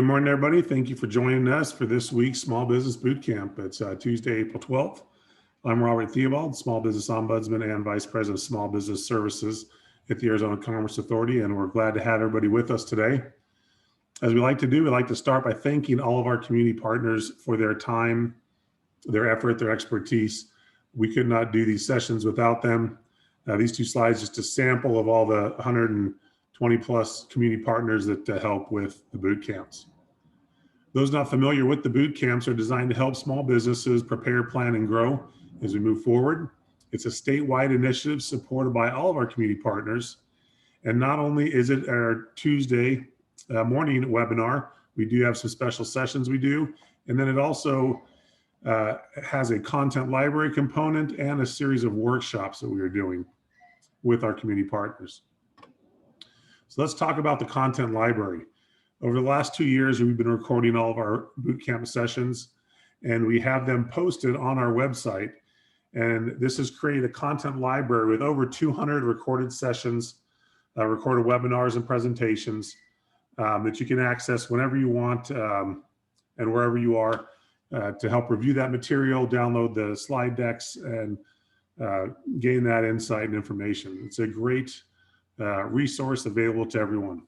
Good morning, everybody. Thank you for joining us for this week's Small Business Boot Camp. It's Tuesday, April 12th. I'm Robert Theobald, Small Business Ombudsman and Vice President of Small Business Services at the Arizona Commerce Authority, and we're glad to have everybody with us today. As we like to do, we like to start by thanking all of our community partners for their time, their effort, their expertise. We could not do these sessions without them. These two slides, just a sample of all the 120 plus community partners that help with the boot camps. Those not familiar with the boot camps are designed to help small businesses prepare, plan, and grow as we move forward. It's a statewide initiative supported by all of our community partners. And not only is it our Tuesday morning webinar, we do have some special sessions we do. And then it also has a content library component and a series of workshops that we are doing with our community partners. So let's talk about the content library. Over the last 2 years, we've been recording all of our bootcamp sessions, and we have them posted on our website. And this has created a content library with over 200 recorded sessions, recorded webinars and presentations that you can access whenever you want and wherever you are to help review that material, download the slide decks, and gain that insight and information. It's a great resource available to everyone.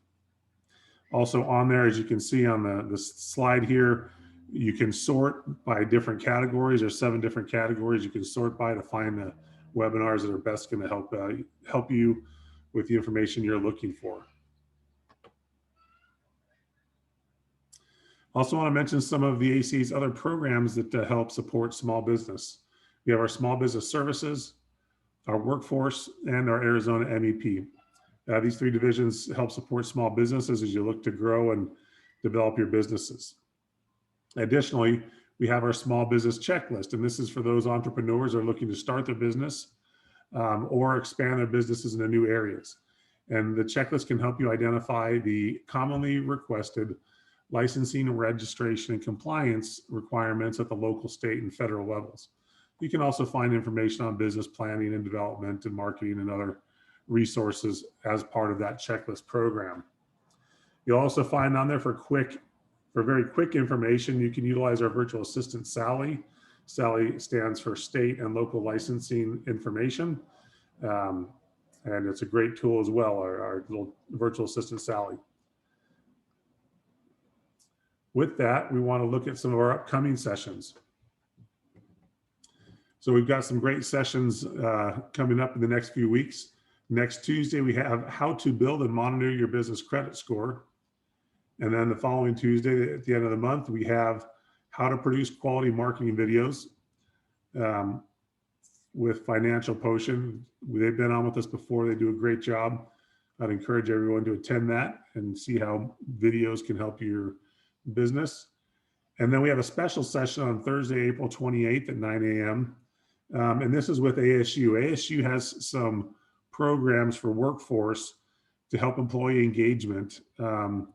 Also on there, as you can see on the slide here, you can sort by different categories. There's 7 different categories you can sort by to find the webinars that are best going to help you with the information you're looking for. Also want to mention some of the ACA's other programs that help support small business. We have our small business services, our workforce, and our Arizona MEP. These 3 divisions help support small businesses as you look to grow and develop your businesses. Additionally, we have our small business checklist, and this is for those entrepreneurs who are looking to start their business or expand their businesses into new areas. And the checklist can help you identify the commonly requested licensing, registration, and compliance requirements at the local, state, and federal levels. You can also find information on business planning and development and marketing and other resources as part of that checklist program. You'll also find on there for very quick information, you can utilize our virtual assistant, Sally. Sally stands for State and Local Licensing Information. And it's a great tool as well, our little virtual assistant, Sally. With that, we want to look at some of our upcoming sessions. So we've got some great sessions coming up in the next few weeks. Next Tuesday, we have how to build and monitor your business credit score. And then the following Tuesday, at the end of the month, we have how to produce quality marketing videos with Financial Potion. They've been on with us before. They do a great job. I'd encourage everyone to attend that and see how videos can help your business. And then we have a special session on Thursday, April 28th at 9 a.m. And this is with ASU. ASU has some programs for workforce to help employee engagement. And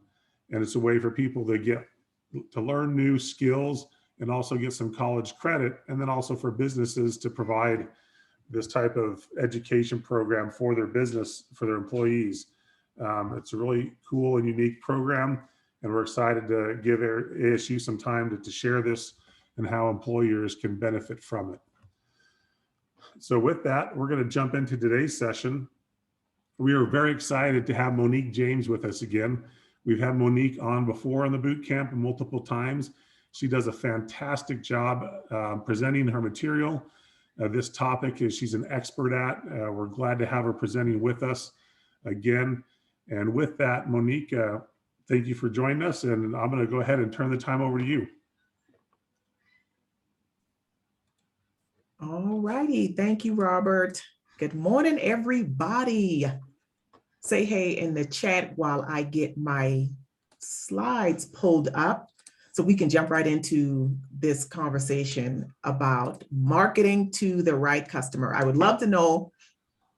it's a way for people to learn new skills and also get some college credit. And then also for businesses to provide this type of education program for their business, for their employees. It's a really cool and unique program. And we're excited to give ASU some time to share this and how employers can benefit from it. So with that, we're going to jump into today's session. We are very excited to have Moniek James with us again. We've had Moniek on before on the boot camp multiple times. She does a fantastic job presenting her material. This topic is she's an expert at. We're glad to have her presenting with us again. And with that, Moniek, thank you for joining us. And I'm going to go ahead and turn the time over to you. All righty. Thank you, Robert. Good morning, everybody. Say hey in the chat while I get my slides pulled up so we can jump right into this conversation about marketing to the right customer. I would love to know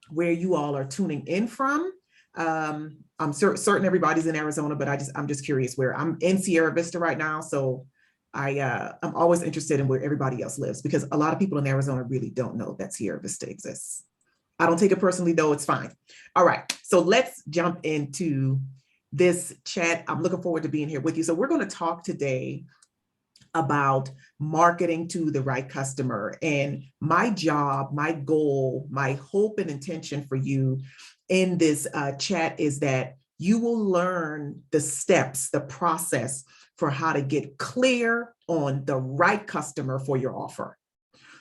where you all are tuning in from. I'm certain everybody's in Arizona, but I'm just curious where. I'm in Sierra Vista right now, so I'm always interested in where everybody else lives because a lot of people in Arizona really don't know that Sierra Vista exists. I don't take it personally though, it's fine. All right, so let's jump into this chat. I'm looking forward to being here with you. So we're going to talk today about marketing to the right customer. And my job, my goal, my hope and intention for you in this chat is that you will learn the steps, the process for how to get clear on the right customer for your offer.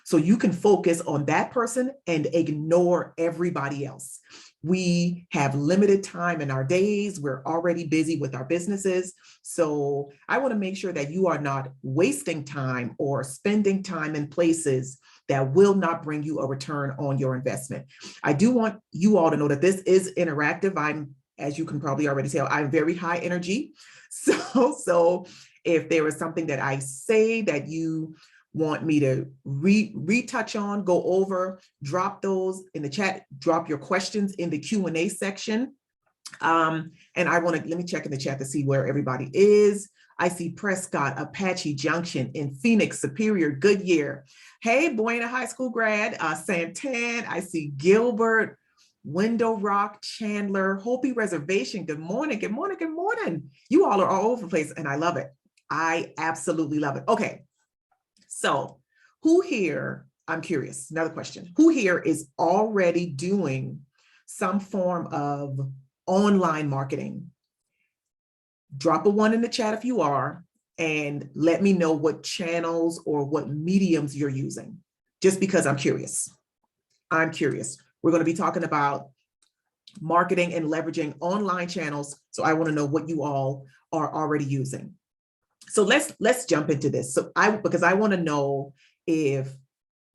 So you can focus on that person and ignore everybody else. We have limited time in our days. We're already busy with our businesses. So I want to make sure that you are not wasting time or spending time in places that will not bring you a return on your investment. I do want you all to know that this is interactive. As you can probably already tell, I'm very high energy. So if there is something that I say that you want me to retouch on, go over, drop those in the chat, drop your questions in the Q&A section. And let me check in the chat to see where everybody is. I see Prescott, Apache Junction in Phoenix, Superior, Goodyear. Hey, Buena High School grad, Santan. I see Gilbert, Window Rock, Chandler, Hopi Reservation. Good morning, good morning, good morning. You all are all over the place and I love it. I absolutely love it. Okay. So who here, I'm curious, another question, who here is already doing some form of online marketing? Drop a 1 in the chat if you are, and let me know what channels or what mediums you're using, just because I'm curious. I'm curious. We're going to be talking about marketing and leveraging online channels. So I want to know what you all are already using. So let's jump into this. Because I want to know if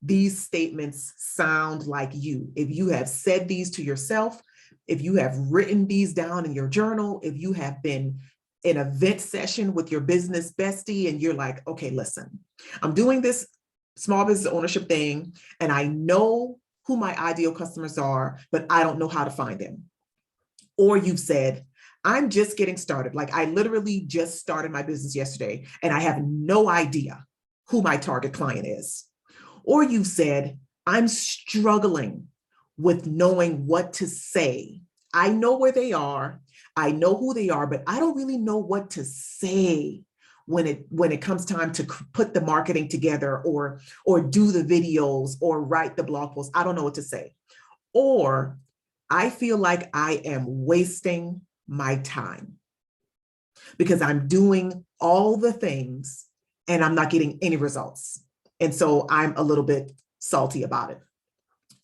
these statements sound like you, if you have said these to yourself, if you have written these down in your journal, if you have been in an event session with your business bestie and you're like, okay, listen, I'm doing this small business ownership thing and I know who my ideal customers are, but I don't know how to find them. Or you've said, I'm just getting started. Like I literally just started my business yesterday and I have no idea who my target client is. Or you said, I'm struggling with knowing what to say. I know where they are. I know who they are, but I don't really know what to say when it comes time to put the marketing together or do the videos or write the blog post. I don't know what to say. Or I feel like I am wasting my time because I'm doing all the things and I'm not getting any results. And so I'm a little bit salty about it.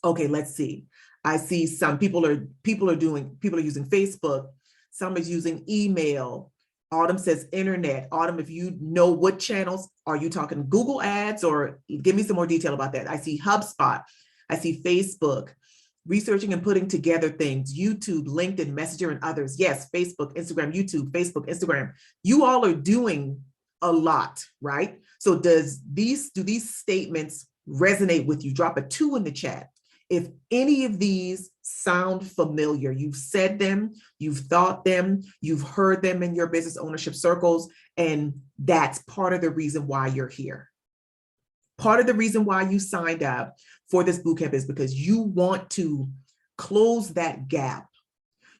Okay, let's see. I see some people are using Facebook. Some is using email. Autumn says internet. Autumn, if you know what channels, are you talking Google ads or give me some more detail about that? I see HubSpot. I see Facebook. Researching and putting together things, YouTube, LinkedIn, Messenger, and others. Yes, Facebook, Instagram, YouTube, Facebook, Instagram. You all are doing a lot, right? So do these statements resonate with you? Drop a 2 in the chat. If any of these sound familiar, you've said them, you've thought them, you've heard them in your business ownership circles, and that's part of the reason why you're here. Part of the reason why you signed up for this bootcamp is because you want to close that gap.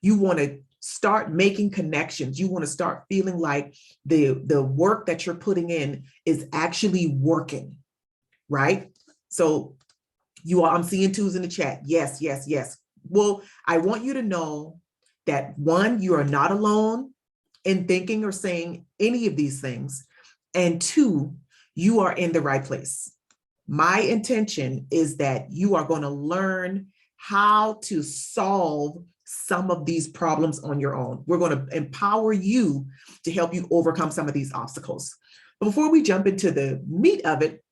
You want to start making connections. You want to start feeling like the work that you're putting in is actually working, right? So I'm seeing 2s in the chat. Yes, yes, yes. Well, I want you to know that 1, you are not alone in thinking or saying any of these things. And 2, you are in the right place. My intention is that you are going to learn how to solve some of these problems on your own. We're going to empower you to help you overcome some of these obstacles. But before we jump into the meat of it,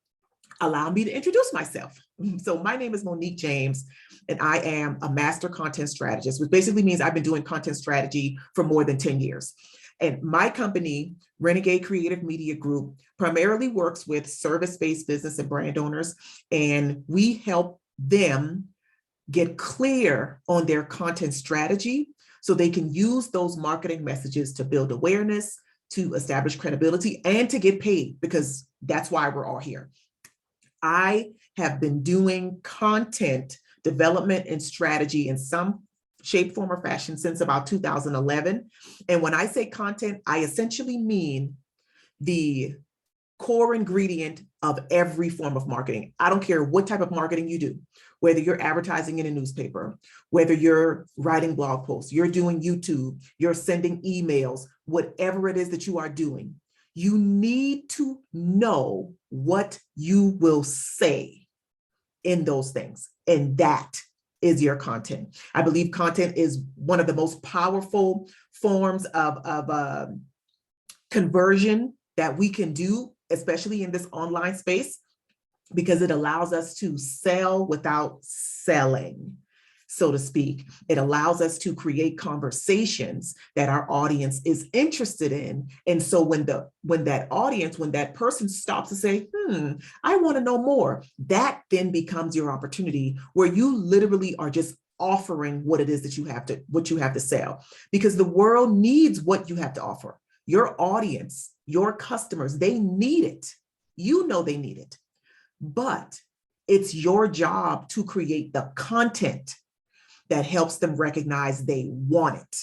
allow me to introduce myself. So my name is Moniek James, and I am a master content strategist, which basically means I've been doing content strategy for more than 10 years. And my company, Renegade Creative Media Group, primarily works with service-based business and brand owners, and we help them get clear on their content strategy so they can use those marketing messages to build awareness, to establish credibility, and to get paid, because that's why we're all here. I have been doing content development and strategy in some shape, form, or fashion since about 2011. And when I say content, I essentially mean the core ingredient of every form of marketing. I don't care what type of marketing you do, whether you're advertising in a newspaper, whether you're writing blog posts, you're doing YouTube, you're sending emails, whatever it is that you are doing, you need to know what you will say in those things. And that is your content. I believe content is one of the most powerful forms of conversion that we can do, especially in this online space, because it allows us to sell without selling, so to speak. It allows us to create conversations that our audience is interested in. And so when that person stops to say, I want to know more, that then becomes your opportunity where you literally are just offering what it is that you have to sell, because the world needs what you have to offer. Your audience, your customers, they need it. You know they need it, but it's your job to create the content that helps them recognize they want it.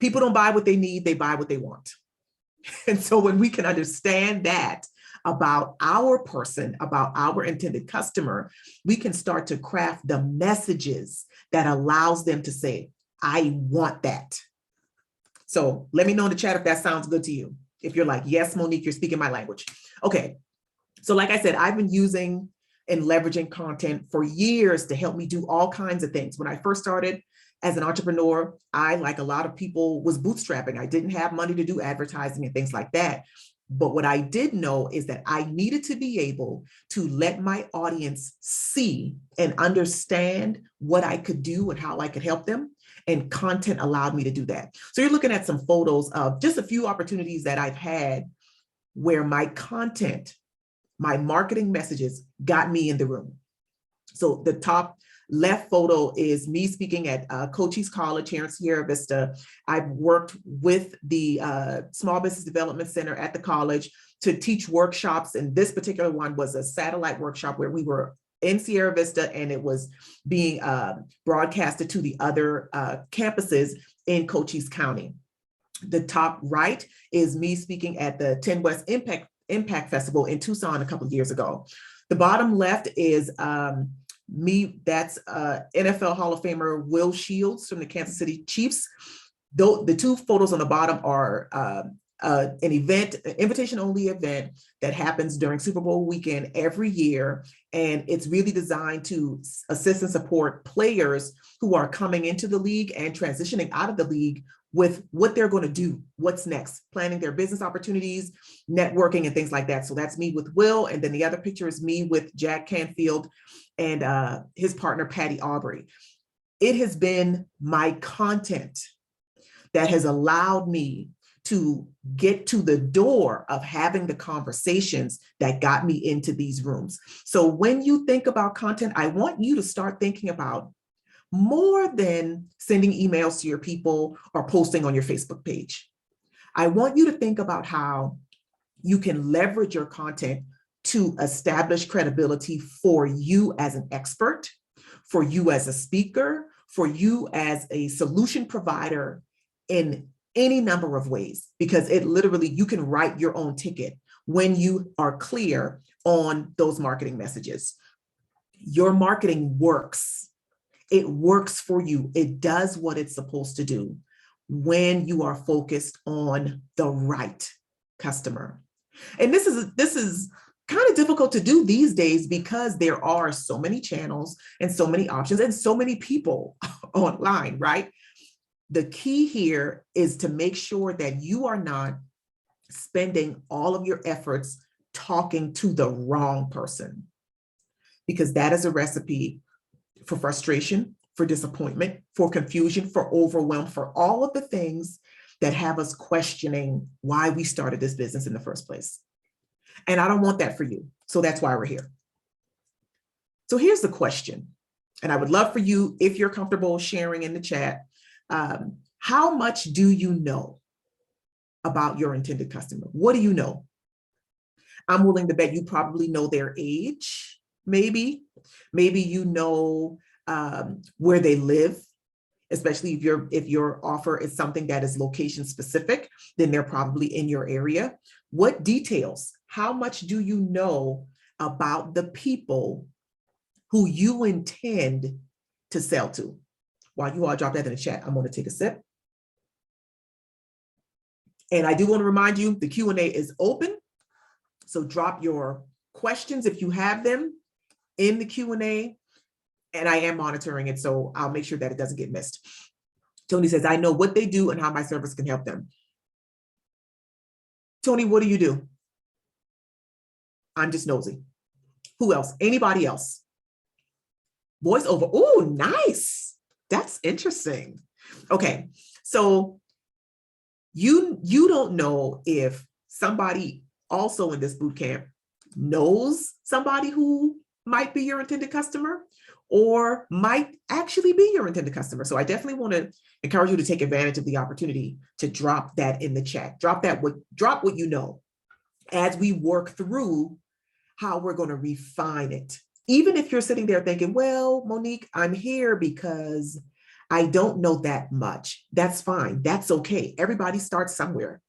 People don't buy what they need, they buy what they want. And so when we can understand that about our person, about our intended customer, we can start to craft the messages that allows them to say, I want that. So let me know in the chat if that sounds good to you. If you're like, yes, Monique, you're speaking my language. Okay. So like I said, I've been using and leveraging content for years to help me do all kinds of things. When I first started as an entrepreneur, I, like a lot of people, was bootstrapping. I didn't have money to do advertising and things like that. But what I did know is that I needed to be able to let my audience see and understand what I could do and how I could help them. And content allowed me to do that. So you're looking at some photos of just a few opportunities that I've had where my content, my marketing messages got me in the room. So the top left photo is me speaking at Cochise College here in Sierra Vista. I've worked with the Small Business Development Center at the college to teach workshops. And this particular one was a satellite workshop where we were in Sierra Vista and it was being broadcasted to the other campuses in Cochise County. The top right is me speaking at the 10 West Impact Festival in Tucson a couple of years ago. The bottom left is me, that's NFL Hall of Famer Will Shields from the Kansas City Chiefs. Though the two photos on the bottom are an event, an invitation-only event that happens during Super Bowl weekend every year. And it's really designed to assist and support players who are coming into the league and transitioning out of the league with what they're going to do, what's next, planning their business opportunities, networking, and things like that. So that's me with Will. And then the other picture is me with Jack Canfield and his partner, Patty Aubrey. It has been my content that has allowed me to get to the door of having the conversations that got me into these rooms. So when you think about content, I want you to start thinking about more than sending emails to your people or posting on your Facebook page. I want you to think about how you can leverage your content to establish credibility for you as an expert, for you as a speaker, for you as a solution provider in any number of ways, because it literally, you can write your own ticket when you are clear on those marketing messages. Your marketing works. It works for you. It does what it's supposed to do when you are focused on the right customer. And this is kind of difficult to do these days because there are so many channels and so many options and so many people online, right? The key here is to make sure that you are not spending all of your efforts talking to the wrong person, because that is a recipe for frustration, for disappointment, for confusion, for overwhelm, for all of the things that have us questioning why we started this business in the first place. And I don't want that for you. So that's why we're here. So here's the question. And I would love for you, if you're comfortable sharing in the chat, how much do you know about your intended customer? What do you know? I'm willing to bet you probably know their age, maybe you know where they live, especially if your offer is something that is location specific, then they're probably in your area. What details? How much do you know about the people who you intend to sell to? While you all drop that in the chat, I'm going to take a sip. And I do want to remind you, the Q&A is open. So drop your questions if you have them in the Q&A. And I am monitoring it, so I'll make sure that it doesn't get missed. Tony says, I know what they do and how my service can help them. Tony, what do you do? I'm just nosy. Who else? Anybody else? Voice over. Oh, nice. That's interesting. Okay, so you don't know if somebody also in this boot camp knows somebody who might be your intended customer or might actually be your intended customer. So I definitely want to encourage you to take advantage of the opportunity to drop that in the chat. Drop what you know as we work through how we're going to refine it. Even if you're sitting there thinking, well, Monique, I'm here because I don't know that much. That's fine. That's okay. Everybody starts somewhere.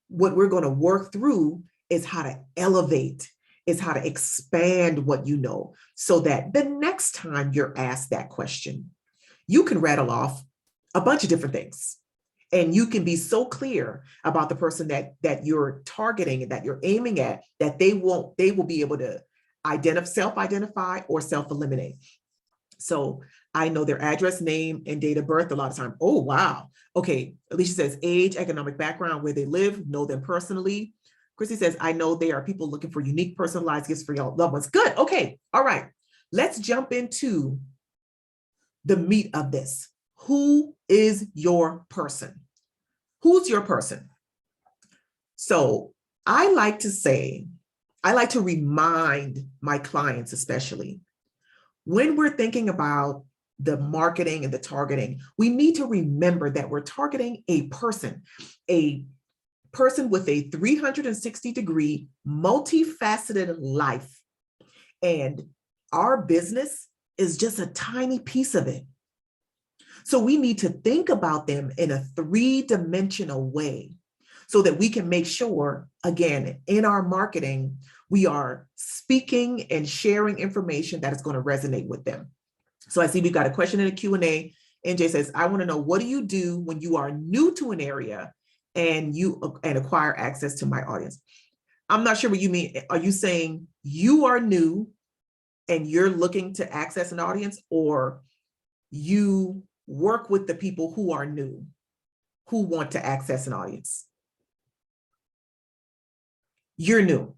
What we're going to work through is how to elevate, is how to expand what you know, so that the next time you're asked that question, you can rattle off a bunch of different things. And you can be so clear about the person that you're targeting and that you're aiming at, that they will be able to self-identify or self-eliminate. So I know their address, name, and date of birth a lot of time. Oh, wow. Okay, Alicia says age, economic background, where they live, know them personally. Chrissy says, I know they are people looking for unique personalized gifts for your loved ones. Good, okay, all right. Let's jump into the meat of this. Who is your person? Who's your person? So I like to remind my clients, especially, when we're thinking about the marketing and the targeting, we need to remember that we're targeting a person with a 360-degree, multifaceted life. And our business is just a tiny piece of it. So we need to think about them in a three-dimensional way so that we can make sure, again, in our marketing, we are speaking and sharing information that is going to resonate with them. So I see we've got a question in the Q&A. NJ says, I want to know, what do you do when you are new to an area and acquire access to my audience? I'm not sure what you mean. Are you saying you are new and you're looking to access an audience, or you work with the people who are new, who want to access an audience? You're new.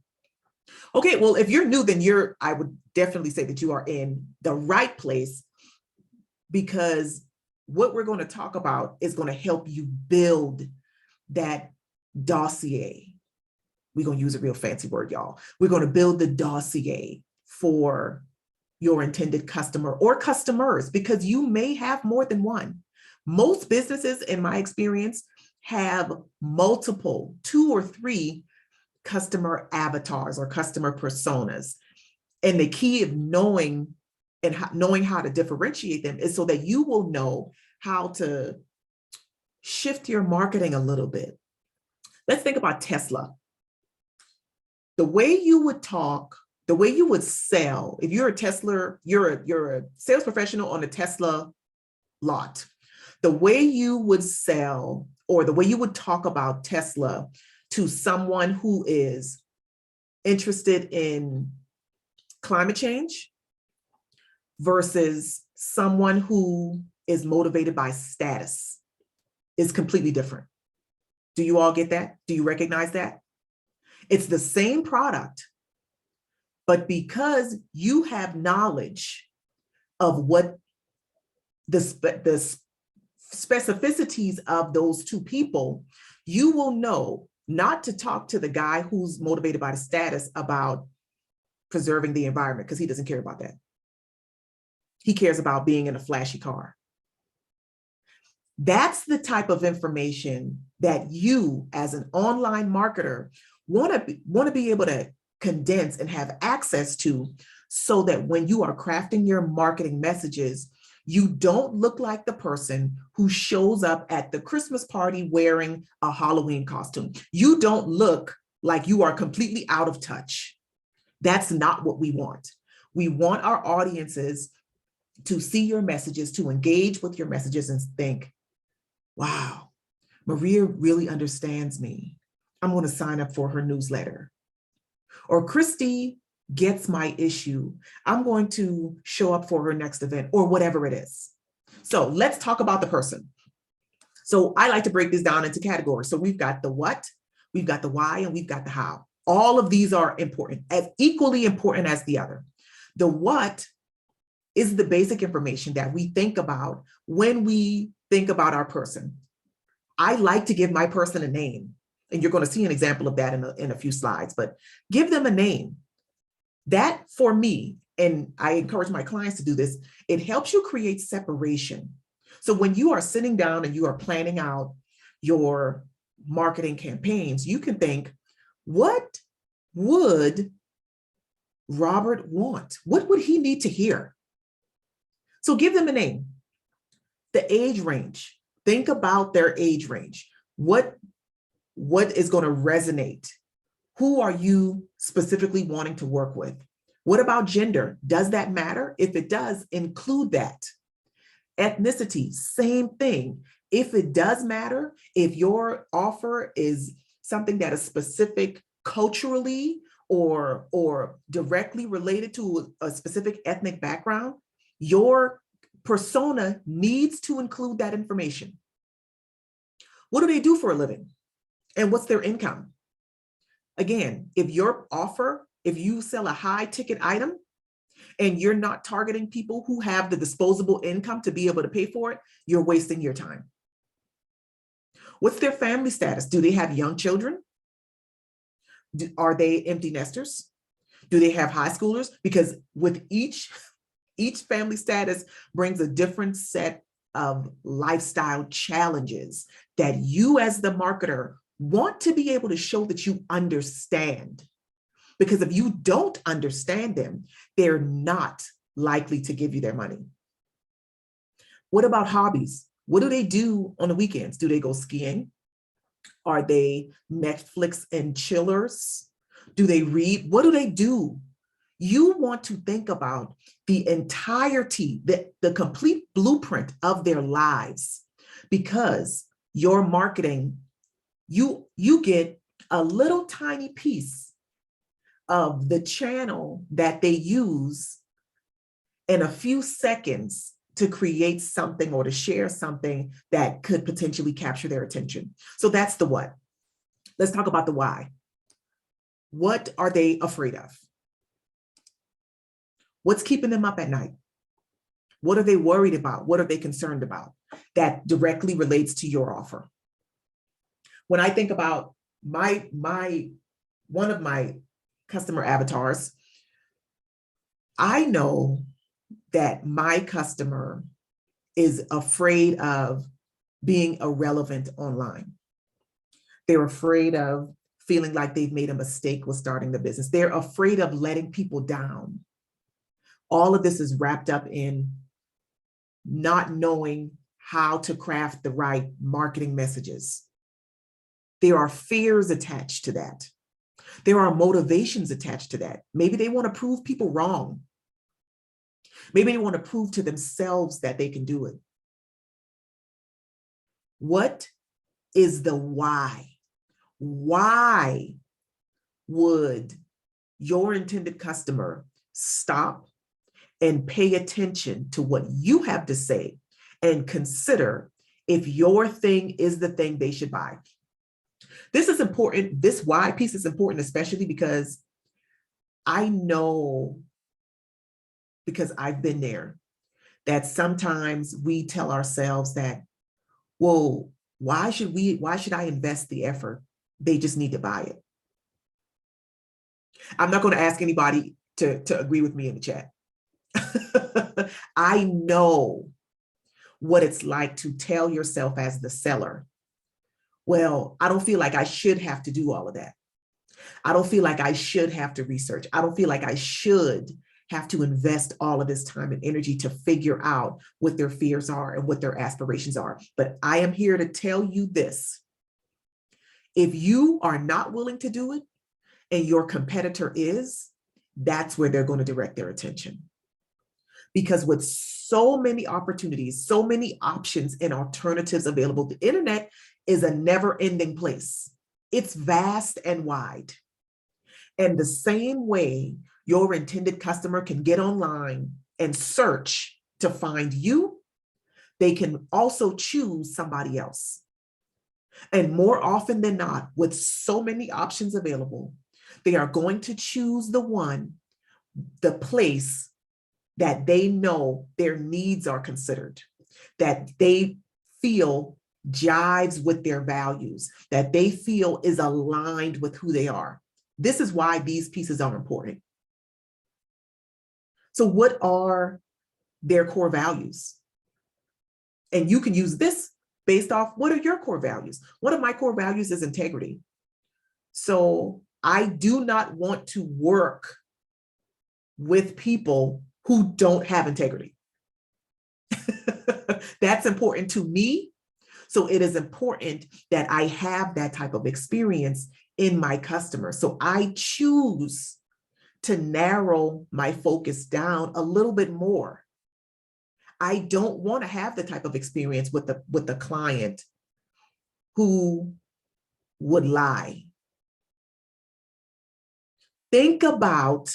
Okay, well, if you're new, then I would definitely say that you are in the right place, because what we're going to talk about is going to help you build that dossier. We're going to use a real fancy word, y'all. We're going to build the dossier for your intended customer or customers, because you may have more than one. Most businesses, in my experience, have multiple, 2 or 3 customer avatars or customer personas. And the key of knowing how to differentiate them is so that you will know how to shift your marketing a little bit. Let's think about Tesla. The way you would talk, the way you would sell, if you're a Tesla, you're a sales professional on a Tesla lot, the way you would sell, or the way you would talk about Tesla to someone who is interested in climate change versus someone who is motivated by status is completely different. Do you all get that? Do you recognize that? It's the same product, but because you have knowledge of what the specificities of those two people, you will know not to talk to the guy who's motivated by the status about preserving the environment, because he doesn't care about that. He cares about being in a flashy car. That's the type of information that you, as an online marketer, want to be able to condense and have access to, so that when you are crafting your marketing messages, you don't look like the person who shows up at the Christmas party wearing a Halloween costume. You don't look like you are completely out of touch. That's not what we want. We want our audiences to see your messages, to engage with your messages and think, wow, Maria really understands me. I'm going to sign up for her newsletter. Or Christy gets my issue. I'm going to show up for her next event, or whatever it is. So let's talk about the person. So I like to break this down into categories. So we've got the what, we've got the why, and we've got the how. All of these are important, as equally important as the other. The what is the basic information that we think about when we think about our person. I like to give my person a name, and you're going to see an example of that in a few slides, but give them a name. That, for me, and I encourage my clients to do this, it helps you create separation. So when you are sitting down and you are planning out your marketing campaigns, you can think, what would Robert want? What would he need to hear? So give them a name. The age range. Think about their age range. What is going to resonate? Who are you specifically wanting to work with? What about gender? Does that matter? If it does, include that. Ethnicity, same thing. If it does matter, if your offer is something that is specific culturally or directly related to a specific ethnic background, your persona needs to include that information. What do they do for a living? And what's their income? Again, if your offer, if you sell a high ticket item and you're not targeting people who have the disposable income to be able to pay for it, you're wasting your time. What's their family status? Do they have young children? Are they empty nesters? Do they have high schoolers? Because with each family status brings a different set of lifestyle challenges that you as the marketer want to be able to show that you understand. Because if you don't understand them, they're not likely to give you their money. What about hobbies? What do they do on the weekends? Do they go skiing? Are they Netflix and chillers? Do they read? What do they do? You want to think about the entirety, the complete blueprint of their lives, because your marketing, you get a little tiny piece of the channel that they use in a few seconds to create something or to share something that could potentially capture their attention. So that's the what. Let's talk about the why. What are they afraid of? What's keeping them up at night? What are they worried about? What are they concerned about? That directly relates to your offer. When I think about one of my customer avatars, I know that my customer is afraid of being irrelevant online. They're afraid of feeling like they've made a mistake with starting the business. They're afraid of letting people down. All of this is wrapped up in not knowing how to craft the right marketing messages. There are fears attached to that. There are motivations attached to that. Maybe they want to prove people wrong. Maybe they want to prove to themselves that they can do it. What is the why? Why would your intended customer stop and pay attention to what you have to say and consider if your thing is the thing they should buy? This is important. This why piece is important, especially because I know, because I've been there, that sometimes we tell ourselves that, well, why should I invest the effort? They just need to buy it. I'm not going to ask anybody to agree with me in the chat. I know what it's like to tell yourself as the seller, well, I don't feel like I should have to do all of that. I don't feel like I should have to research. I don't feel like I should have to invest all of this time and energy to figure out what their fears are and what their aspirations are. But I am here to tell you this. If you are not willing to do it and your competitor is, that's where they're going to direct their attention. Because with so many opportunities, so many options and alternatives available, the internet is a never-ending place. It's vast and wide. And the same way your intended customer can get online and search to find you, they can also choose somebody else. And more often than not, with so many options available, they are going to choose the place that they know their needs are considered, that they feel jives with their values, that they feel is aligned with who they are. This is why these pieces are important. So what are their core values? And you can use this based off, what are your core values? One of my core values is integrity. So I do not want to work with people who don't have integrity. That's important to me. So it is important that I have that type of experience in my customers. So I choose to narrow my focus down a little bit more. I don't want to have the type of experience with the client who would lie. Think about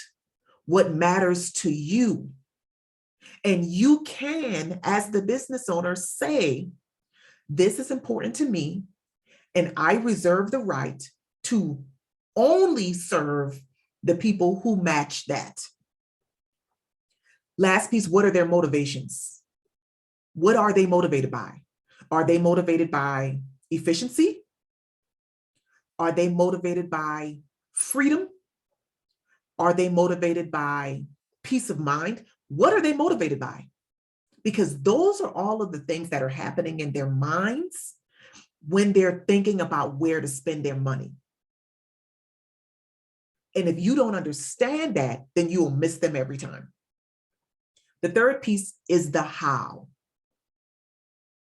what matters to you. And you can, as the business owner, say, this is important to me, and I reserve the right to only serve the people who match that. Last piece, what are their motivations? What are they motivated by? Are they motivated by efficiency? Are they motivated by freedom? Are they motivated by peace of mind? What are they motivated by? Because those are all of the things that are happening in their minds when they're thinking about where to spend their money. And if you don't understand that, then you will miss them every time. The third piece is the how.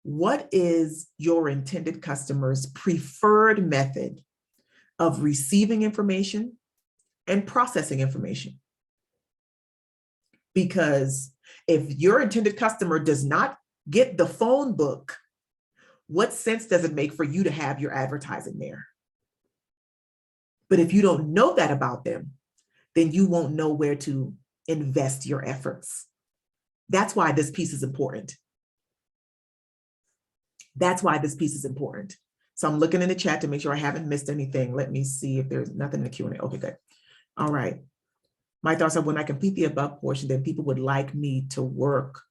What is your intended customer's preferred method of receiving information and processing information? Because if your intended customer does not get the phone book, what sense does it make for you to have your advertising there? But if you don't know that about them, then you won't know where to invest your efforts. That's why this piece is important. That's why this piece is important. So I'm looking in the chat to make sure I haven't missed anything. Let me see if there's nothing in the Q&A. Okay, good. All right. My thoughts are, when I complete the above portion, then people would like me to work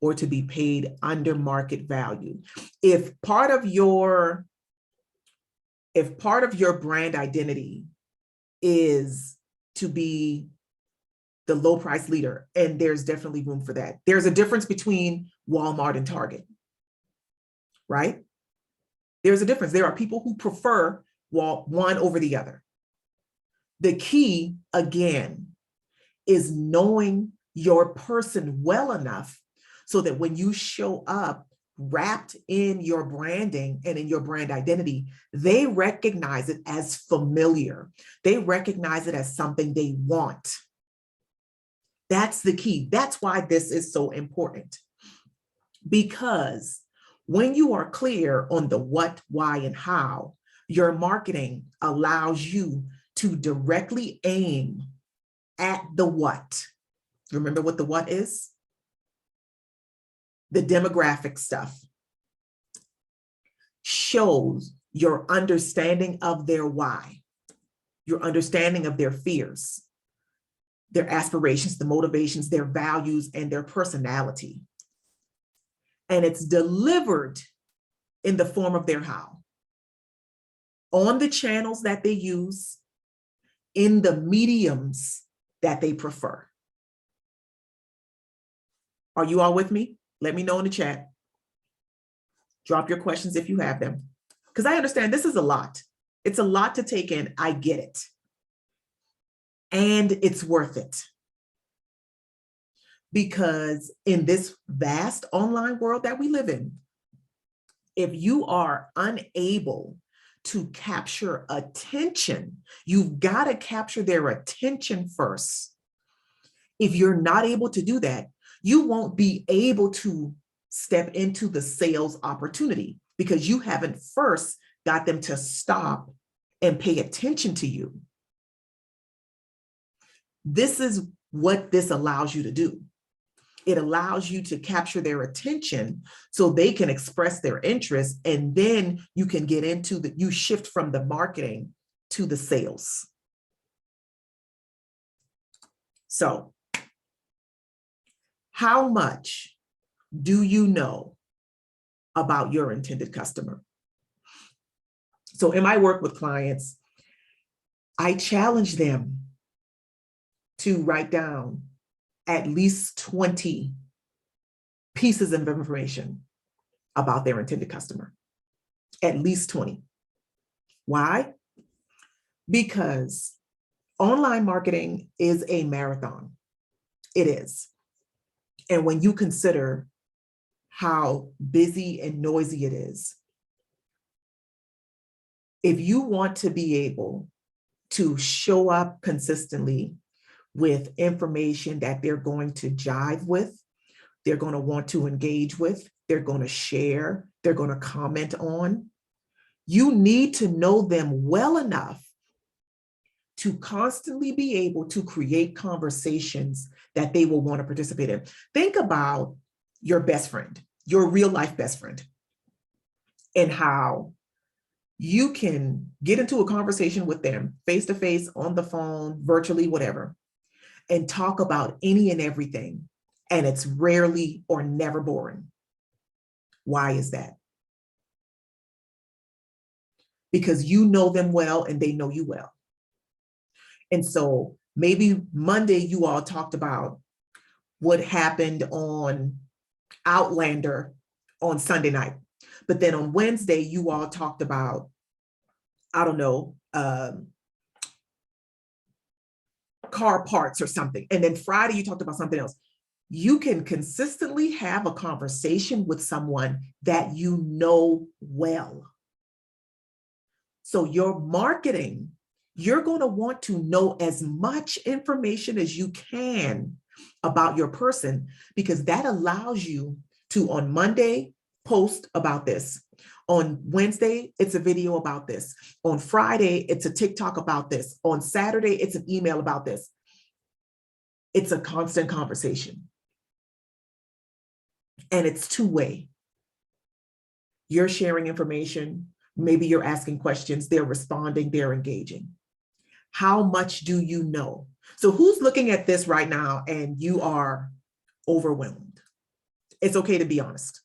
or to be paid under market value. If part of your brand identity is to be the low price leader, and there's definitely room for that. There's a difference between Walmart and Target, right? There's a difference. There are people who prefer one over the other. The key, again, is knowing your person well enough so that when you show up wrapped in your branding and in your brand identity, they recognize it as familiar. They recognize it as something they want. That's the key. That's why this is so important. Because when you are clear on the what, why, and how, your marketing allows you to directly aim at the what. Remember what the what is? The demographic stuff. Shows your understanding of their why, your understanding of their fears, their aspirations, the motivations, their values, and their personality. And it's delivered in the form of their how. On the channels that they use, in the mediums that they prefer. Are you all with me? Let me know in the chat. Drop your questions if you have them. Because I understand this is a lot. It's a lot to take in. I get it. And it's worth it. because in this vast online world that we live in, if you are unable to capture attention, you've got to capture their attention first. If you're not able to do that, you won't be able to step into the sales opportunity because you haven't first got them to stop and pay attention to you. This is what this allows you to do. It allows you to capture their attention so they can express their interest, and then you can get into you shift from the marketing to the sales. So, how much do you know about your intended customer? So in my work with clients, I challenge them to write down at least 20 pieces of information about their intended customer, at least 20. Why? Because online marketing is a marathon. It is. And when you consider how busy and noisy it is, if you want to be able to show up consistently with information that they're going to jive with, they're going to want to engage with, they're going to share, they're going to comment on, you need to know them well enough to constantly be able to create conversations that they will want to participate in. Think about your best friend, your real life best friend, and how you can get into a conversation with them face to face, on the phone, virtually, whatever, and talk about any and everything. And it's rarely or never boring. Why is that? Because you know them well and they know you well. And so maybe Monday you all talked about what happened on Outlander on Sunday night. But then on Wednesday, you all talked about, I don't know, car parts or something. And then Friday, you talked about something else. You can consistently have a conversation with someone that you know well. So your marketing, you're going to want to know as much information as you can about your person, because that allows you to, on Monday, post about this. On Wednesday, it's a video about this. On Friday, it's a TikTok about this. On Saturday, it's an email about this. It's a constant conversation. And it's two-way. You're sharing information. Maybe you're asking questions. They're responding. They're engaging. How much do you know? So who's looking at this right now and you are overwhelmed? It's okay to be honest.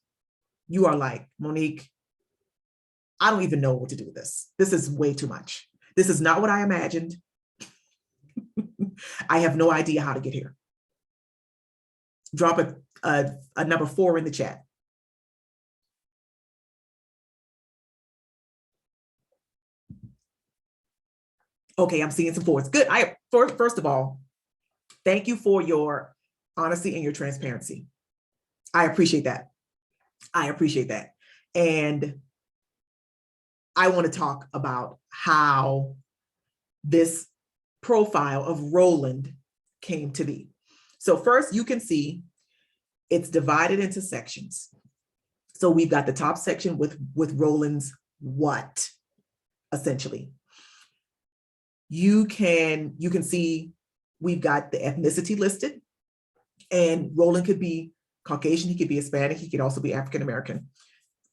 You are like, Monique, I don't even know what to do with this. This is way too much. This is not what I imagined. I have no idea how to get here. Drop a number 4 in the chat. Okay, I'm seeing some 4s. Good. First of all, thank you for your honesty and your transparency. I appreciate that. I appreciate that. And I want to talk about how this profile of Roland came to be. So first, you can see it's divided into sections. So we've got the top section with Roland's what, essentially. You can see we've got the ethnicity listed, and Roland could be Caucasian, he could be Hispanic, he could also be African American.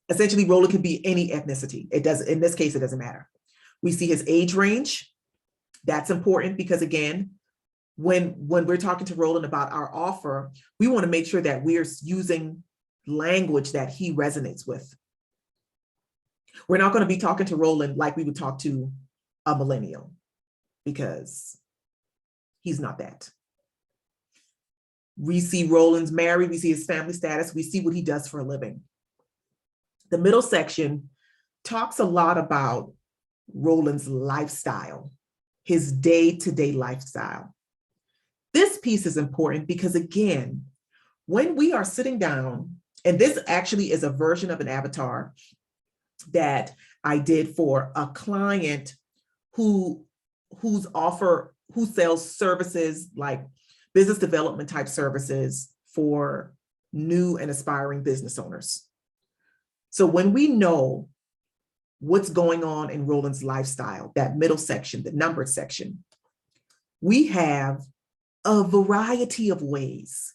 Essentially, Roland could be any ethnicity. It does, in this case, it doesn't matter. We see his age range. That's important because, again, when we're talking to Roland about our offer, we want to make sure that we're using language that he resonates with. We're not going to be talking to Roland like we would talk to a millennial, because he's not that. We see Roland's married, we see his family status, we see what he does for a living. The middle section talks a lot about Roland's lifestyle, his day-to-day lifestyle. This piece is important because, again, when we are sitting down, and this actually is a version of an avatar that I did for a client who sells services like business development type services for new and aspiring business owners. So when we know what's going on in Roland's lifestyle, that middle section, the numbered section, we have a variety of ways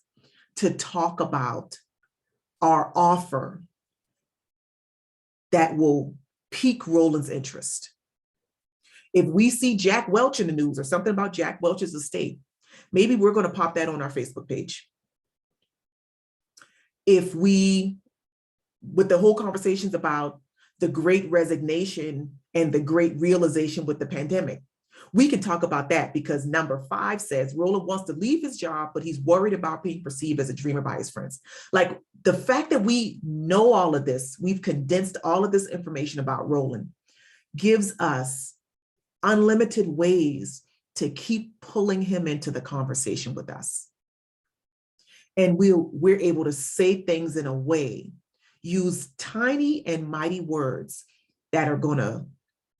to talk about our offer that will pique Roland's interest. If we see Jack Welch in the news or something about Jack Welch's estate, maybe we're going to pop that on our Facebook page. If we, with the whole conversations about the great resignation and the great realization with the pandemic, we can talk about that because number 5 says Roland wants to leave his job, but he's worried about being perceived as a dreamer by his friends. Like the fact that we know all of this, we've condensed all of this information about Roland, gives us unlimited ways to keep pulling him into the conversation with us. And we're able to say things in a way, use tiny and mighty words that are going to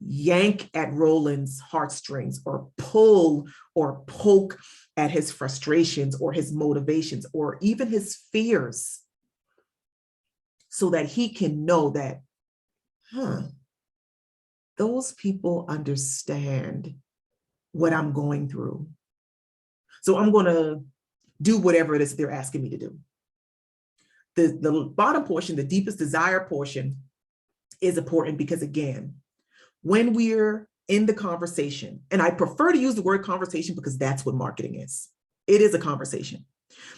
yank at Roland's heartstrings or pull or poke at his frustrations or his motivations or even his fears, so that he can know that, those people understand what I'm going through. So I'm going to do whatever it is they're asking me to do. The bottom portion, the deepest desire portion, is important because, again, when we're in the conversation, and I prefer to use the word conversation because that's what marketing is. It is a conversation.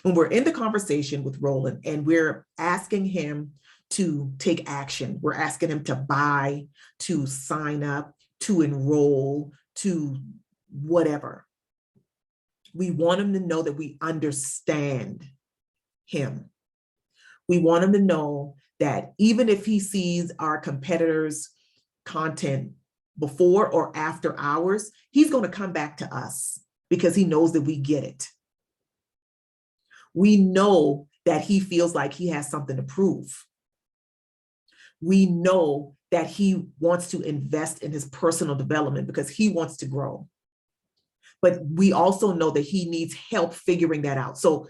When we're in the conversation with Roland and we're asking him to take action, we're asking him to buy, to sign up, to enroll, to whatever. We want him to know that we understand him. We want him to know that even if he sees our competitors' content before or after hours, he's going to come back to us because he knows that we get it. We know that he feels like he has something to prove. We know that he wants to invest in his personal development because he wants to grow. But we also know that he needs help figuring that out. So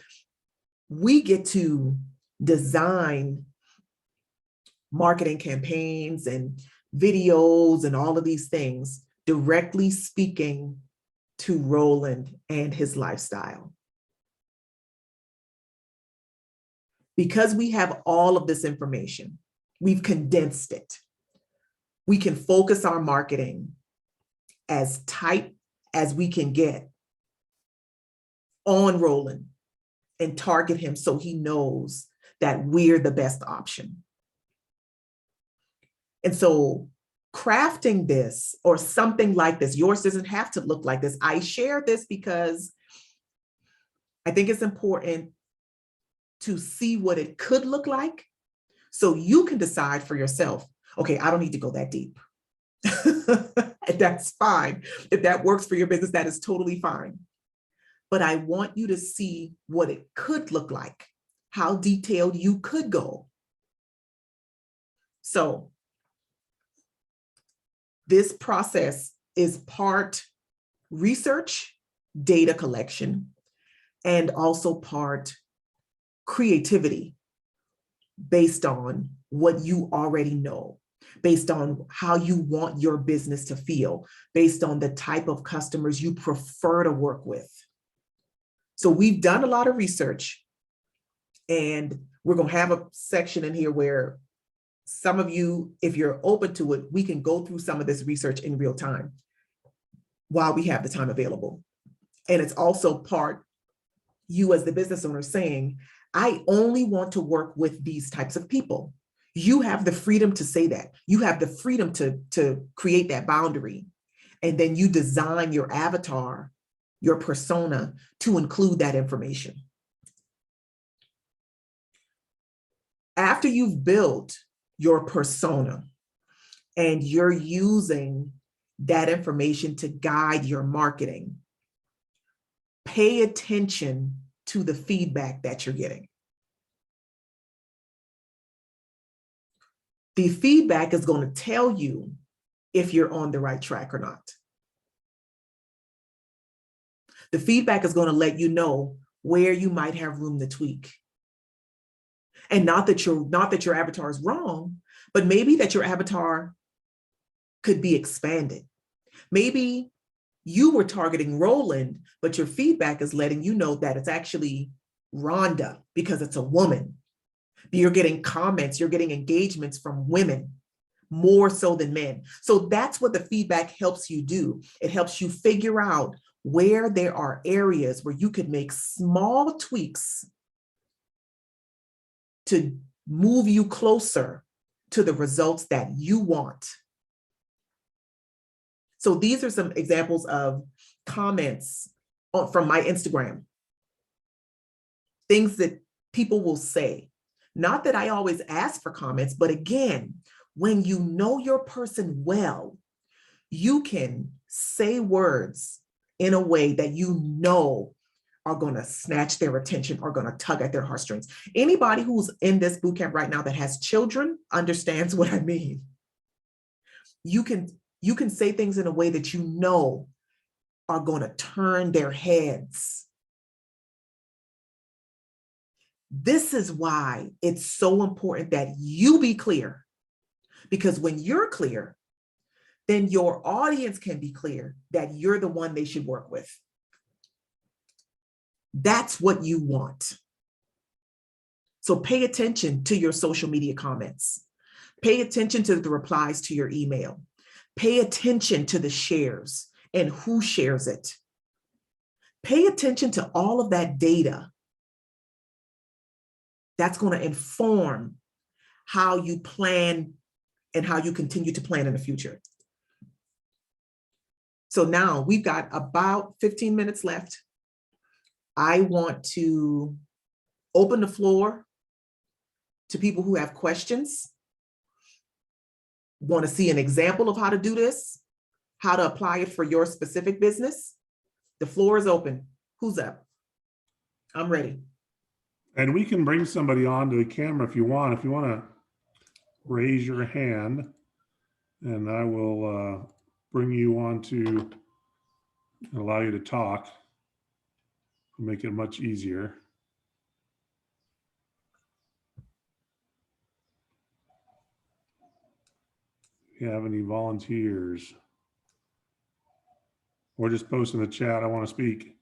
we get to design marketing campaigns and videos and all of these things directly speaking to Roland and his lifestyle. Because we have all of this information, we've condensed it. We can focus our marketing as tight as we can get on Roland and target him so he knows that we're the best option. And so crafting this or something like this, yours doesn't have to look like this. I share this because I think it's important to see what it could look like so you can decide for yourself, okay, I don't need to go that deep. And that's fine. If that works for your business, that is totally fine. But I want you to see what it could look like, how detailed you could go. So this process is part research, data collection, and also part creativity based on what you already know, based on how you want your business to feel, based on the type of customers you prefer to work with. So we've done a lot of research, and we're going to have a section in here where some of you, if you're open to it, we can go through some of this research in real time while we have the time available. And it's also part you as the business owner saying, I only want to work with these types of people. You have the freedom to say that. You have the freedom to create that boundary. And then you design your avatar, your persona, to include that information. After you've built your persona and you're using that information to guide your marketing, pay attention to the feedback that you're getting. The feedback is going to tell you if you're on the right track or not. The feedback is going to let you know where you might have room to tweak. And not that your avatar is wrong, but maybe that your avatar could be expanded. Maybe you were targeting Roland, but your feedback is letting you know that it's actually Rhonda because it's a woman. You're getting comments, you're getting engagements from women more so than men. So that's what the feedback helps you do. It helps you figure out where there are areas where you could make small tweaks to move you closer to the results that you want. So these are some examples of comments from my Instagram. Things that people will say. Not that I always ask for comments, but again, when you know your person well, you can say words in a way that you know are going to snatch their attention, or going to tug at their heartstrings. Anybody who's in this bootcamp right now that has children understands what I mean. You can say things in a way that you know are going to turn their heads. This is why it's so important that you be clear, because when you're clear, then your audience can be clear that you're the one they should work with. That's what you want. So pay attention to your social media comments. Pay attention to the replies to your email. Pay attention to the shares and who shares it. Pay attention to all of that data. That's going to inform how you plan and how you continue to plan in the future. So now we've got about 15 minutes left. I want to open the floor to people who have questions, want to see an example of how to do this, how to apply it for your specific business. The floor is open. Who's up? I'm ready. And we can bring somebody onto the camera if you want. If you want to raise your hand, and I will bring you on to allow you to talk. Make it much easier. If you have any volunteers, or just post in the chat, I want to speak.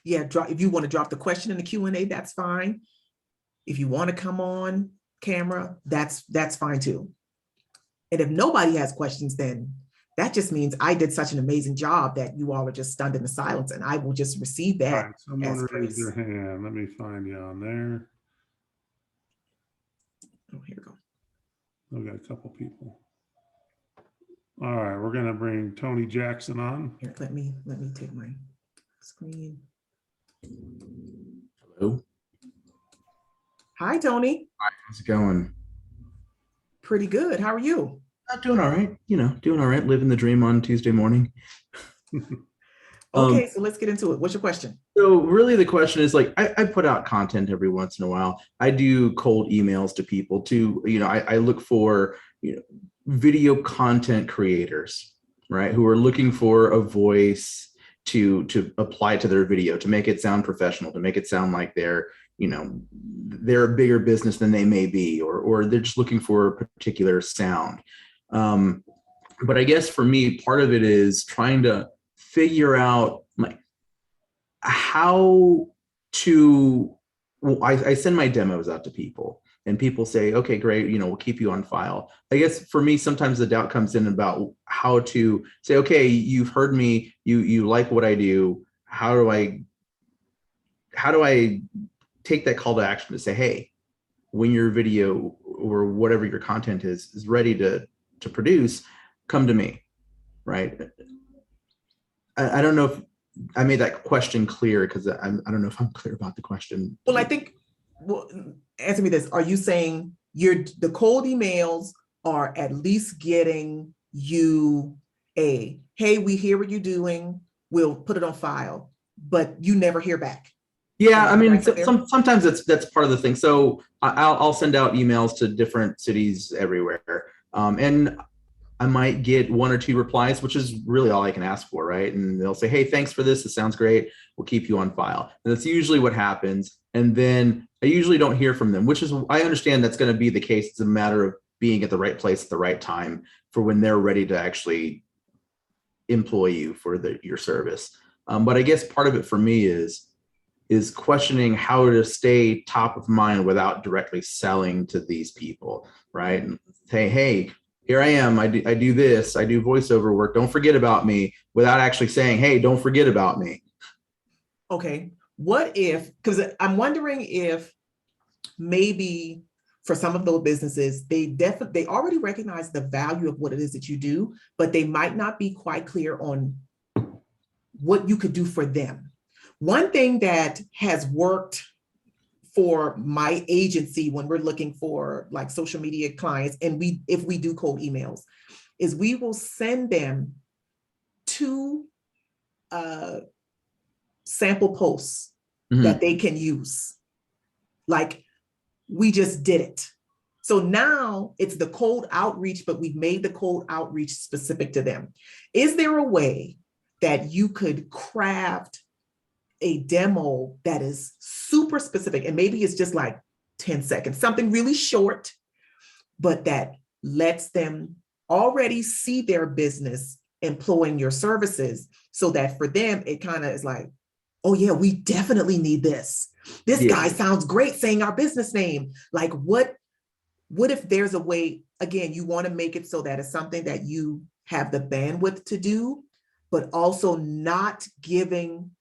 Yeah, if you want to drop the question in the Q&A, that's fine. If you want to come on camera, that's fine too. And if nobody has questions, then that just means I did such an amazing job that you all are just stunned into silence, and I will just receive that. Right, someone raised their hand. Let me find you on there. Oh, here we go. I've got a couple people. All right, we're going to bring Tony Jackson on. Here, let me take my screen. Hello. Hi, Tony. Hi, how's it going? Pretty good. How are you? Doing all right. Doing all right. Living the dream on Tuesday morning. Okay, so let's get into it. What's your question? So really the question is, like, I put out content every once in a while. I do cold emails to people to, I look for, video content creators, right, who are looking for a voice to apply to their video, to make it sound professional, to make it sound like they're a bigger business than they may be, or they're just looking for a particular sound. But I guess for me, part of it is trying to figure out, like, how to, I send my demos out to people, and people say, okay, great, we'll keep you on file. I guess for me, sometimes the doubt comes in about how to say, okay, you've heard me, you like what I do. How do I take that call to action to say, hey, when your video or whatever your content is ready to produce, come to me, right? I don't know if I made that question clear, because I don't know if I'm clear about the question. Well, I think, answer me this. Are you saying the cold emails are at least getting you a, hey, we hear what you're doing, we'll put it on file, but you never hear back? Yeah, I mean, Right there. sometimes that's part of the thing. So I'll send out emails to different cities everywhere, and I might get one or two replies, which is really all I can ask for, right? And they'll say, "Hey, thanks for this. It sounds great. We'll keep you on file." And that's usually what happens. And then I usually don't hear from them, which is, I understand that's going to be the case. It's a matter of being at the right place at the right time for when they're ready to actually employ you for your service. But I guess part of it for me is questioning how to stay top of mind without directly selling to these people, right? And say, hey, here I am. I do this. I do voiceover work. Don't forget about me, without actually saying, hey, don't forget about me. Okay. What if, because I'm wondering if maybe for some of those businesses, they already recognize the value of what it is that you do, but they might not be quite clear on what you could do for them. One thing that has worked for my agency when we're looking for like social media clients, and if we do cold emails, is we will send them 2 sample posts that they can use. Like, we just did it. So now it's the cold outreach, but we've made the cold outreach specific to them. Is there a way that you could craft a demo that is super specific, and maybe it's just like 10 seconds, something really short, but that lets them already see their business employing your services, so that for them, it kind of is like, oh yeah, we definitely need this. This guy sounds great saying our business name. Like, what if there's a way, again, you want to make it so that it's something that you have the bandwidth to do, but also not giving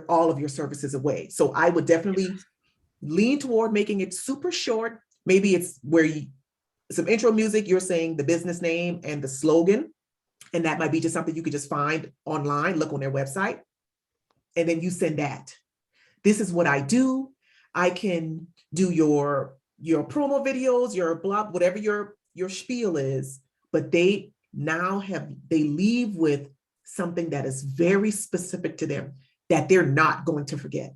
all of your services away. So I would definitely lean toward making it super short. Maybe it's where some intro music, you're saying the business name and the slogan, and that might be just something you could just find online, look on their website, and then you send that. This is what I do. I can do your promo videos, your blog, whatever your spiel is, but they leave with something that is very specific to them, that they're not going to forget.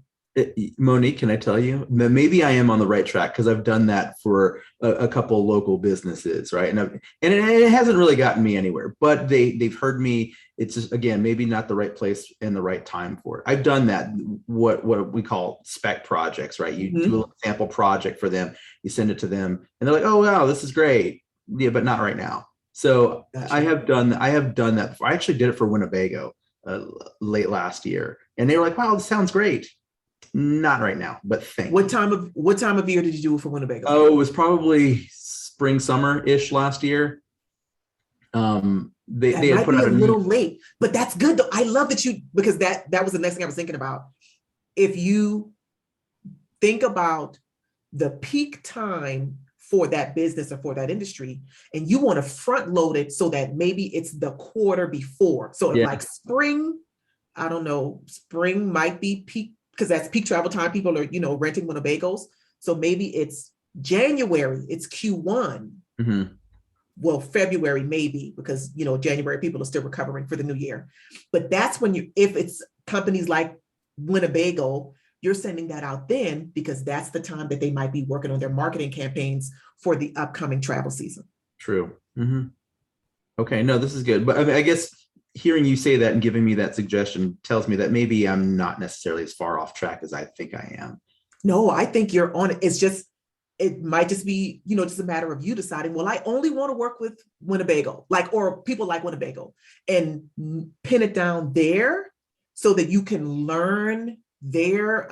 Monique, can I tell you, maybe I am on the right track, because I've done that for a couple of local businesses, right? And it hasn't really gotten me anywhere, but they've heard me. It's just, again, maybe not the right place and the right time for it. I've done that, what we call spec projects, right? You do a little sample project for them, you send it to them, and they're like, oh, wow, this is great. Yeah, but not right now. So gotcha. I have done that before. I actually did it for Winnebago late last year, and they were like, wow, this sounds great. Not right now, but thank you. What time of year did you do it for Winnebago? Oh, it was probably spring, summer-ish last year. They had put out a little late, but that's good though. I love that because that was the next thing I was thinking about. If you think about the peak time for that business or for that industry, and you want to front load it so that maybe it's the quarter before. So if like spring, I don't know, spring might be peak, because that's peak travel time. People are, renting Winnebagos. So maybe it's January, it's Q1. Well, February maybe, because, January people are still recovering for the new year. But that's when if it's companies like Winnebago, you're sending that out then, because that's the time that they might be working on their marketing campaigns for the upcoming travel season. True. Okay, no, this is good. But I mean, I guess hearing you say that and giving me that suggestion tells me that maybe I'm not necessarily as far off track as I think I am. No, I think you're on it. It might just be, just a matter of you deciding, well, I only want to work with Winnebago, or people like Winnebago, and pin it down there so that you can learn their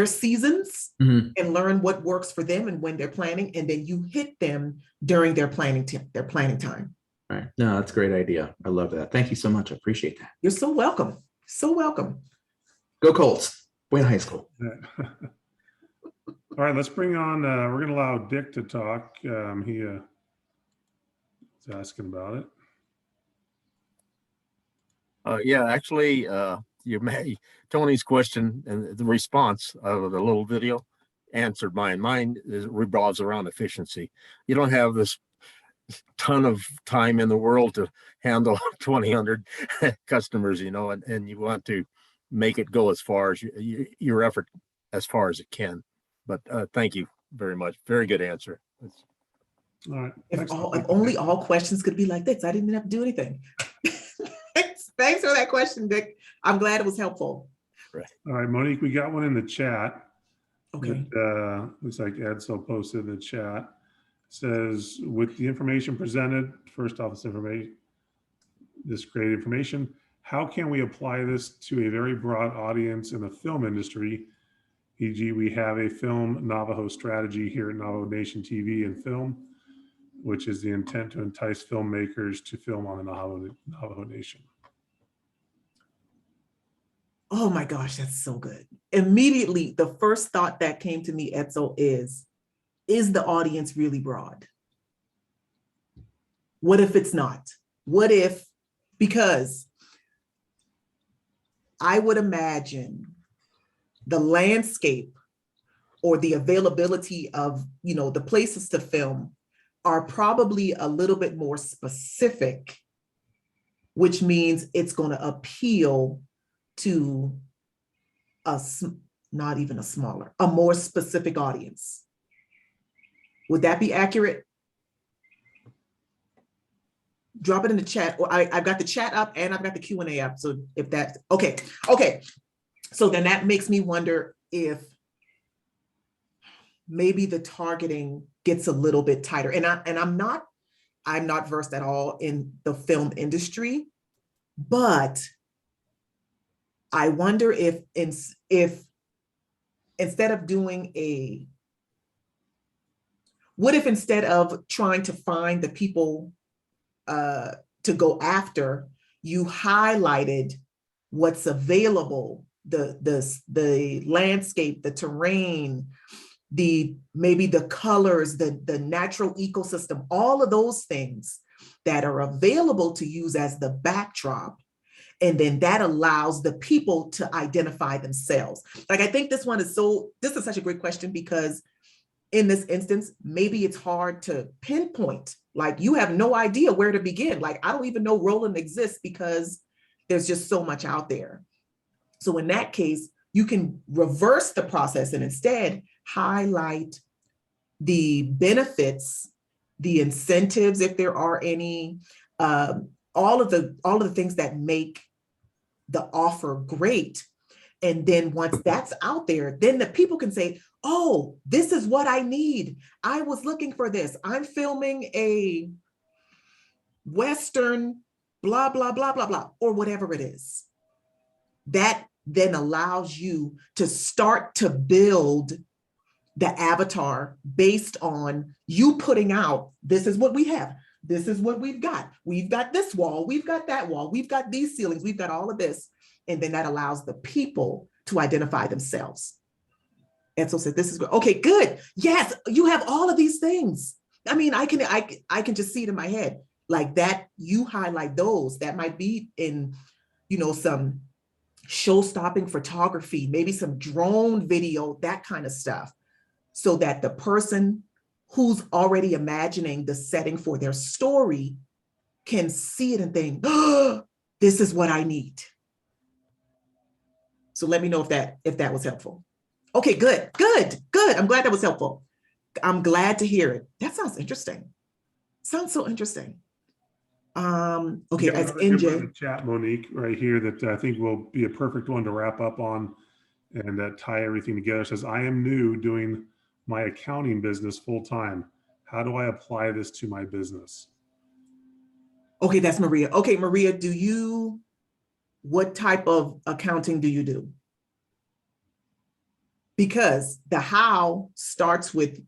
seasons and learn what works for them and when they're planning, and then you hit them during their planning time. All right. No, that's a great idea. I love that. Thank you so much. I appreciate that. You're so welcome. So welcome. Go Colts. Win high school. All right, let's bring on, we're going to allow Dick to talk. He is asking about it. Yeah, actually, Tony's question and the response of the little video answered mine. Mine revolves around efficiency. You don't have this ton of time in the world to handle 2,000 customers, and you want to make it go as far as your effort as far as it can. But thank you very much. Very good answer. All right. If only all questions could be like this, I didn't have to do anything. Thanks for that question, Dick. I'm glad it was helpful. All right, Monique, we got one in the chat. Okay. That, looks like Edsel posted in the chat. Says, with the information presented, first off, this great information, how can we apply this to a very broad audience in the film industry? E.g., we have a film Navajo strategy here at Navajo Nation TV and Film, which is the intent to entice filmmakers to film on the Navajo Nation. Oh my gosh, that's so good. Immediately, the first thought that came to me, Edsel, is the audience really broad? What if it's not? What if, because I would imagine the landscape or the availability of, the places to film are probably a little bit more specific, which means it's going to appeal to not even a more specific audience. Would that be accurate? Drop it in the chat, or I've got the chat up and I've got the Q&A up. So if that's okay. So then that makes me wonder if maybe the targeting gets a little bit tighter. And I'm not versed at all in the film industry, but I wonder if instead of doing what if instead of trying to find the people to go after, you highlighted what's available, the landscape, the terrain, maybe the colors, the natural ecosystem, all of those things that are available to use as the backdrop. And then that allows the people to identify themselves. Like, I think this is such a great question, because in this instance, maybe it's hard to pinpoint. Like, you have no idea where to begin. Like, I don't even know Roland exists because there's just so much out there. So in that case, you can reverse the process and instead highlight the benefits, the incentives, if there are any, all of the things that make the offer great. And then once that's out there, then the people can say, oh, this is what I need. I was looking for this. I'm filming a Western, blah, blah, blah, blah, blah, or whatever it is. That then allows you to start to build the avatar based on you putting out, this is what we have. This is what we've got. We've got this wall. We've got that wall. We've got these ceilings. We've got all of this. And then that allows the people to identify themselves. And so said, this is good. Okay, good. Yes, you have all of these things. I mean, I can just see it in my head like that. You highlight those that might be in, some show-stopping photography, maybe some drone video, that kind of stuff, so that the person who's already imagining the setting for their story can see it and think, oh, this is what I need. So let me know if that was helpful. Okay, good. I'm glad that was helpful. I'm glad to hear it. That sounds interesting. Sounds so interesting. Okay, Yeah, as another good one in NJ. the chat, Monique, right here, that I think will be a perfect one to wrap up on and tie everything together. It says, I am new doing my accounting business full time. How do I apply this to my business? Okay, that's Maria. Okay, Maria, what type of accounting do you do? Because the how starts with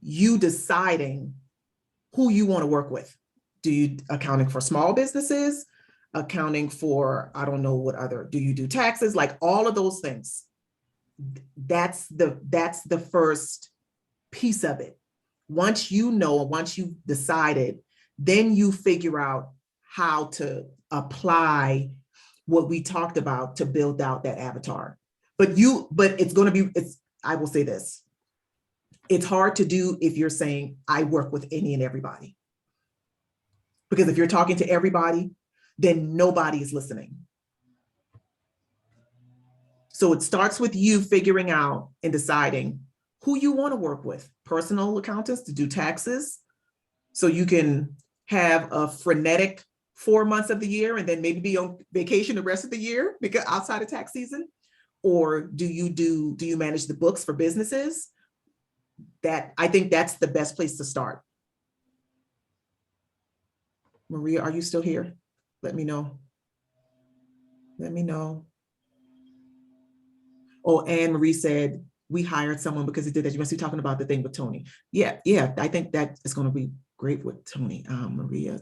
you deciding who you want to work with. Do you accounting for small businesses, accounting for, I don't know what other, do you do taxes? Like all of those things. That's the first piece of it. Once you know, once you've decided, then you figure out how to apply what we talked about to build out that avatar. But it's going to be, I will say this, it's hard to do if you're saying, I work with any and everybody. Because if you're talking to everybody, then nobody is listening. So it starts with you figuring out and deciding who you want to work with. Personal accountants to do taxes, so you can have a frenetic 4 months of the year and then maybe be on vacation the rest of the year because outside of tax season. Or do you manage the books for businesses? That, I think that's the best place to start. Maria, are you still here? Let me know. Let me know. Oh, Anne Marie said, we hired someone because he did that. You must be talking about the thing with Tony. Yeah, I think that is going to be great with Tony. Maria.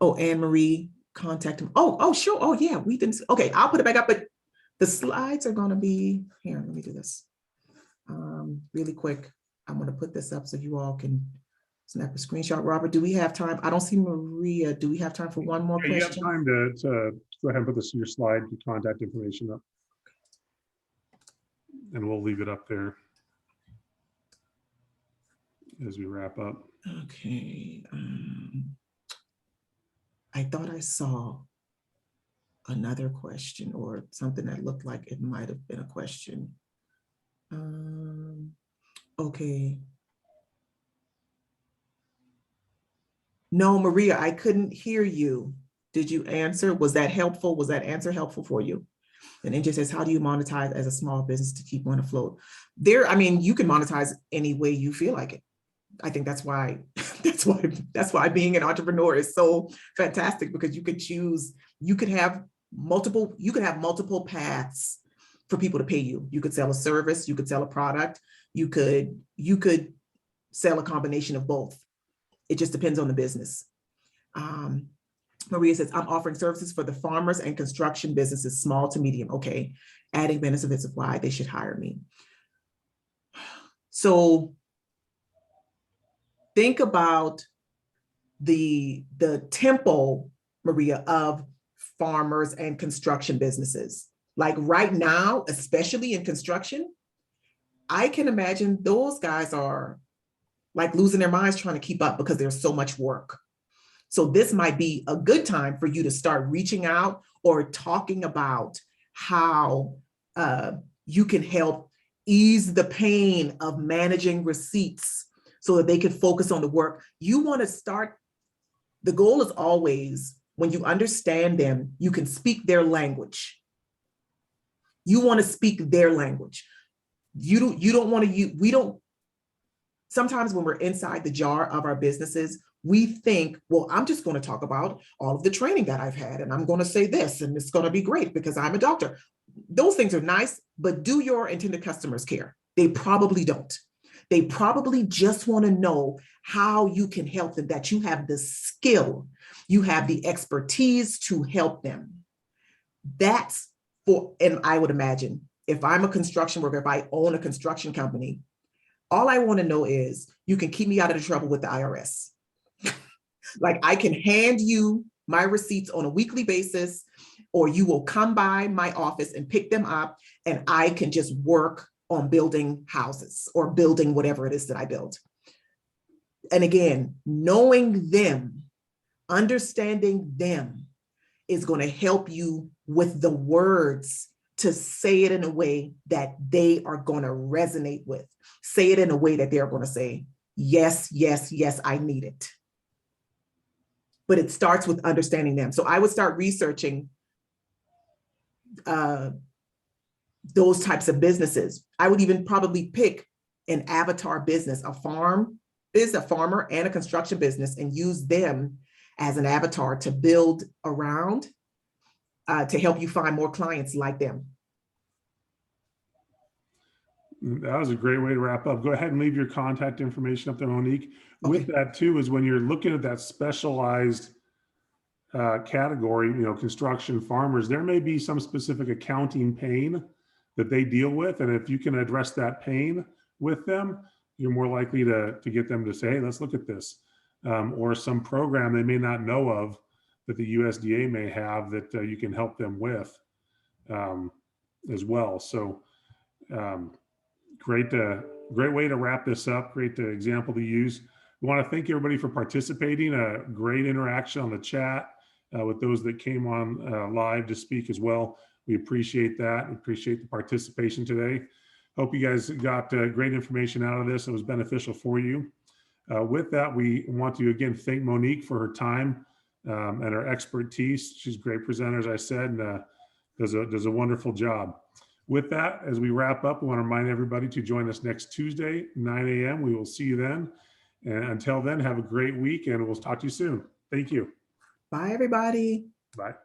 Oh, Anne Marie, contact him. Oh, sure. Oh, yeah, we didn't. Okay, I'll put it back up, but the slides are going to be here. Let me do this really quick. I'm going to put this up so you all can snap a screenshot. Robert, do we have time? I don't see Maria. Do we have time for one more Yeah, you have question? time to go ahead and put this your slide, your contact information up. And we'll leave it up there as we wrap up. Okay. I thought I saw another question or something that looked like it might have been a question. Okay. No, Maria, I couldn't hear you. Did you answer? Was that helpful? Was that answer helpful for you? And NJ says, how do you monetize as a small business to keep one afloat? I mean, you can monetize any way you feel like it. I think that's why being an entrepreneur is so fantastic, because you could choose, you could have multiple paths for people to pay you. You could sell a service, you could sell a product, you could sell a combination of both. It just depends on the business. Maria says, I'm offering services for the farmers and construction businesses, small to medium. Okay, adding benefits of why they should hire me. So think about the tempo, Maria, of farmers and construction businesses. Like right now, especially in construction, I can imagine those guys are like losing their minds trying to keep up because there's so much work. So this might be a good time for you to start reaching out or talking about how you can help ease the pain of managing receipts so that they can focus on the work. You want to start, the goal is always, when you understand them, you can speak their language. You want to speak their language. You don't want to, sometimes when we're inside the jar of our businesses, we think, well, I'm just going to talk about all of the training that I've had, and I'm going to say this, and it's going to be great because I'm a doctor. Those things are nice, but do your intended customers care? They probably don't. They probably just want to know how you can help them, that you have the skill, you have the expertise to help them. That's for, and I would imagine if I'm a construction worker, if I own a construction company, all I want to know is you can keep me out of the trouble with the IRS. Like I can hand you my receipts on a weekly basis, or you will come by my office and pick them up, and I can just work on building houses or building whatever it is that I build. And again, knowing them, understanding them is going to help you with the words to say it in a way that they are going to resonate with. Say it in a way that they're going to say, yes, yes, yes, I need it. But it starts with understanding them. So I would start researching those types of businesses. I would even probably pick an avatar business, a farmer and a construction business, and use them as an avatar to build around to help you find more clients like them. That was a great way to wrap up. Go ahead and leave your contact information up there, Monique. Okay. With that too, is when you're looking at that specialized category, construction, farmers, there may be some specific accounting pain that they deal with. And if you can address that pain with them, you're more likely to get them to say, hey, let's look at this. Or some program they may not know of that the USDA may have that you can help them with as well. So great way to wrap this up. Great example to use. We want to thank everybody for participating. A great interaction on the chat with those that came on live to speak as well. We appreciate that. We appreciate the participation today. Hope you guys got great information out of this. It was beneficial for you. With that, we want to again thank Moniek for her time and her expertise. She's a great presenter, as I said, and does a wonderful job. With that, as we wrap up, we want to remind everybody to join us next Tuesday, 9 a.m. We will see you then. And until then, have a great week, and we'll talk to you soon. Thank you. Bye, everybody. Bye.